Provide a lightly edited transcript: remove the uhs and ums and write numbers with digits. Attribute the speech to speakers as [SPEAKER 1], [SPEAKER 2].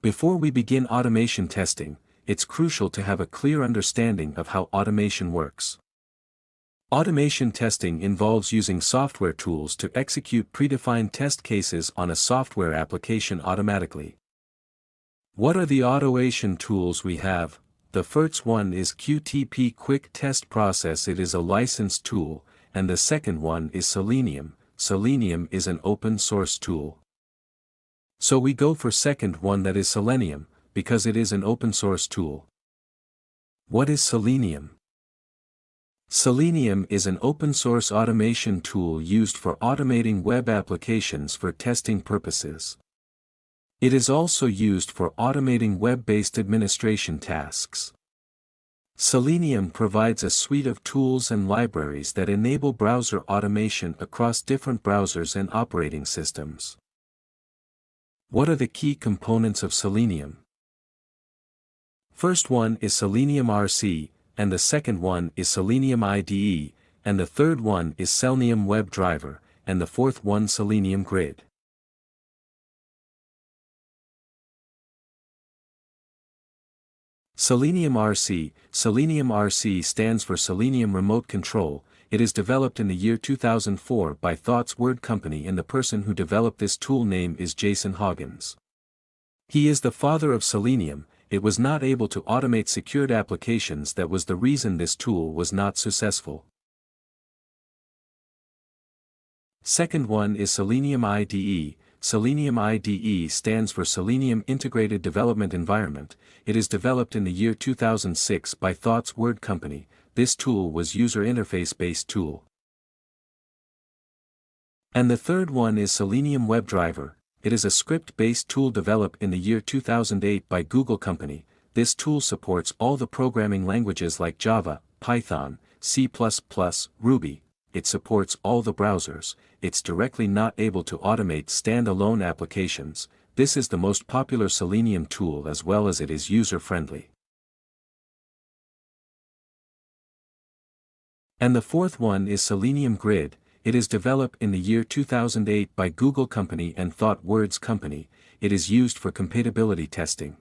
[SPEAKER 1] Before we begin automation testing, it's crucial to have a clear understanding of how automation works. Automation testing involves using software tools to execute predefined test cases on a software application automatically. What are the automation tools we have? The first one is QTP Quick Test Process. It is a licensed tool, and the second one is Selenium. Selenium is an open source tool. So we go for second one, that is Selenium, because it is an open source tool. What is Selenium? Selenium is an open source automation tool used for automating web applications for testing purposes. It is also used for automating web-based administration tasks. Selenium provides a suite of tools and libraries that enable browser automation across different browsers and operating systems. What are the key components of Selenium? First one is Selenium RC, and the second one is Selenium IDE, and the third one is Selenium WebDriver, and the fourth one Selenium Grid. Selenium RC. Selenium RC stands for Selenium Remote Control. It is developed in the year 2004 by D.B.S.R company, and the person who developed this tool name is Jason Hoggins. He is the father of Selenium. It was not able to automate secured applications. That was the reason this tool was not successful. Second one is Selenium IDE. Selenium IDE stands for Selenium Integrated Development Environment. It is developed in the year 2006 by D.B.S.R company. This tool was user interface-based tool. And the third one is Selenium WebDriver. It is a script-based tool developed in the year 2008 by Google company. This tool supports all the programming languages like Java, Python, C++, Ruby. It supports all the browsers. It's directly not able to automate standalone applications. This is the most popular Selenium tool, as well as it is user-friendly. And the fourth one is Selenium Grid. It is developed in the year 2008 by Google company and D.B.S.R company. It is used for compatibility testing.